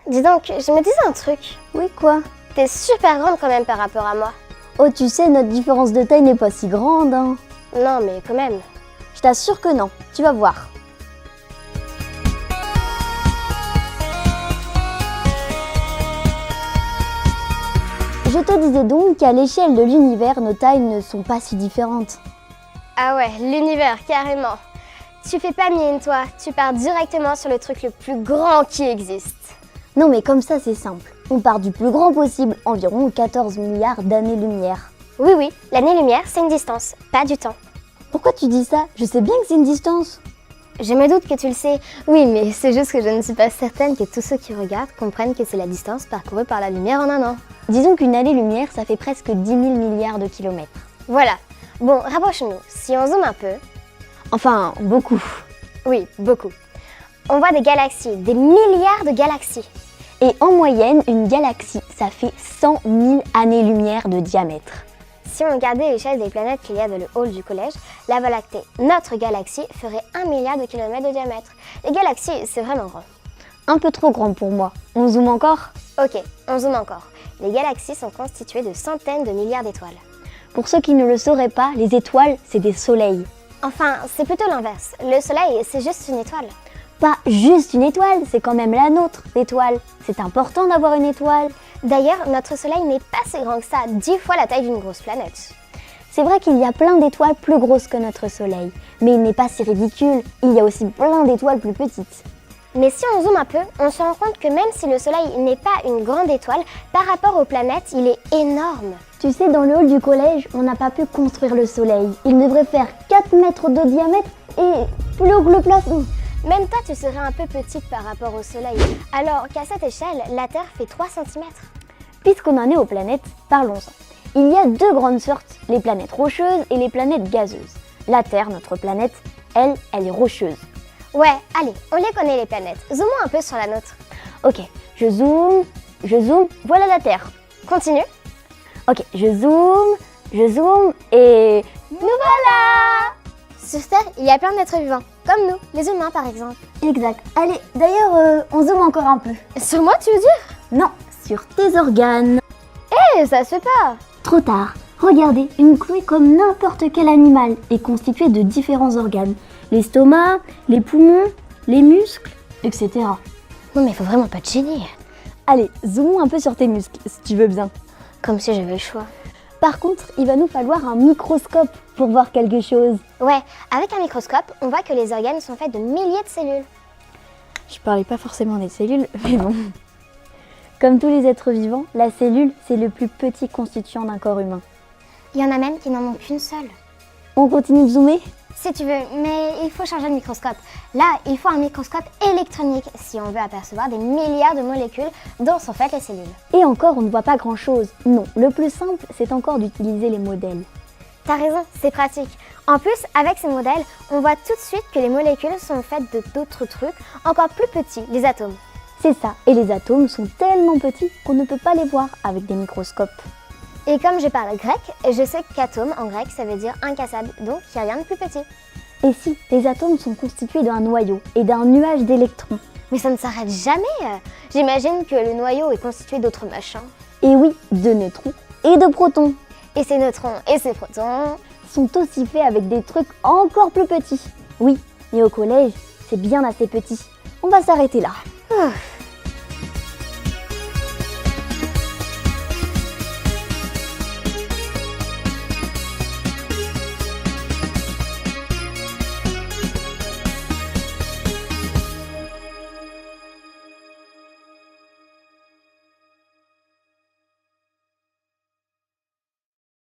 Dis donc, je me disais un truc. Oui, quoi? T'es super grande quand même par rapport à moi. Oh, tu sais, notre différence de taille n'est pas si grande, hein. Non, mais quand même. Je t'assure que non, tu vas voir. Je te disais donc qu'à l'échelle de l'univers, nos tailles ne sont pas si différentes. Ah ouais, l'univers, carrément. Tu fais pas mine, toi. Tu pars directement sur le truc le plus grand qui existe. Non mais comme ça c'est simple. On part du plus grand possible, environ 14 milliards d'années-lumière. Oui, l'année-lumière, c'est une distance, pas du temps. Pourquoi tu dis ça? Je sais bien que c'est une distance. Je me doute que tu le sais. Oui, mais c'est juste que je ne suis pas certaine que tous ceux qui regardent comprennent que c'est la distance parcourue par la lumière en un an. Disons qu'une année-lumière, ça fait presque 10 000 milliards de kilomètres. Voilà. Bon, rapproche-nous. Si on zoome un peu... Enfin, beaucoup. Oui, beaucoup. On voit des galaxies, des milliards de galaxies. Et en moyenne, une galaxie, ça fait 100 000 années-lumière de diamètre. Si on regardait l'échelle des planètes qu'il y a dans le hall du collège, la Voie lactée, notre galaxie, ferait 1 milliard de kilomètres de diamètre. Les galaxies, c'est vraiment grand. Un peu trop grand pour moi. On zoome encore? Ok, on zoome encore. Les galaxies sont constituées de centaines de milliards d'étoiles. Pour ceux qui ne le sauraient pas, les étoiles, c'est des soleils. Enfin, c'est plutôt l'inverse. Le soleil, c'est juste une étoile. Pas juste une étoile, c'est quand même la nôtre, l'étoile. C'est important d'avoir une étoile. D'ailleurs, notre soleil n'est pas si grand que ça, 10 fois la taille d'une grosse planète. C'est vrai qu'il y a plein d'étoiles plus grosses que notre soleil, mais il n'est pas si ridicule, il y a aussi plein d'étoiles plus petites. Mais si on zoome un peu, on se rend compte que même si le soleil n'est pas une grande étoile, par rapport aux planètes, il est énorme. Tu sais, dans le hall du collège, on n'a pas pu construire le soleil. Il devrait faire 4 mètres de diamètre et plus haut que le plafond. Même toi, tu serais un peu petite par rapport au soleil, alors qu'à cette échelle, la Terre fait 3 cm. Puisqu'on en est aux planètes, parlons-en. Il y a deux grandes sortes, les planètes rocheuses et les planètes gazeuses. La Terre, notre planète, elle est rocheuse. Ouais, allez, on les connaît les planètes. Zoomons un peu sur la nôtre. Ok, je zoome, voilà la Terre. Continue. Ok, je zoome et... nous voilà! Sur Terre, il y a plein d'êtres vivants, comme nous, les humains par exemple. Exact. Allez, d'ailleurs, on zoome encore un peu. Sur moi, tu veux dire? Non, sur tes organes. Ça se fait pas. Trop tard. Regardez, une clouée comme n'importe quel animal est constituée de différents organes. L'estomac, les poumons, les muscles, etc. Non mais faut vraiment pas de génie. Allez, zoomons un peu sur tes muscles, si tu veux bien. Comme si j'avais le choix. Par contre, il va nous falloir un microscope pour voir quelque chose. Ouais, avec un microscope, on voit que les organes sont faits de milliers de cellules. Je parlais pas forcément des cellules, mais bon. Comme tous les êtres vivants, la cellule, c'est le plus petit constituant d'un corps humain. Il y en a même qui n'en ont qu'une seule. On continue de zoomer? Si tu veux, mais il faut changer de microscope. Là, il faut un microscope électronique si on veut apercevoir des milliards de molécules dont sont faites les cellules. Et encore, on ne voit pas grand-chose. Non, le plus simple, c'est encore d'utiliser les modèles. T'as raison, c'est pratique. En plus, avec ces modèles, on voit tout de suite que les molécules sont faites de d'autres trucs encore plus petits, les atomes. C'est ça, et les atomes sont tellement petits qu'on ne peut pas les voir avec des microscopes. Et comme je parle grec, je sais qu'atome en grec ça veut dire incassable, donc il n'y a rien de plus petit. Et si, les atomes sont constitués d'un noyau et d'un nuage d'électrons. Mais ça ne s'arrête jamais. J'imagine que le noyau est constitué d'autres machins. Et oui, de neutrons et de protons. Et ces neutrons et ces protons sont aussi faits avec des trucs encore plus petits. Oui, mais au collège, c'est bien assez petit. On va s'arrêter là. Ouf.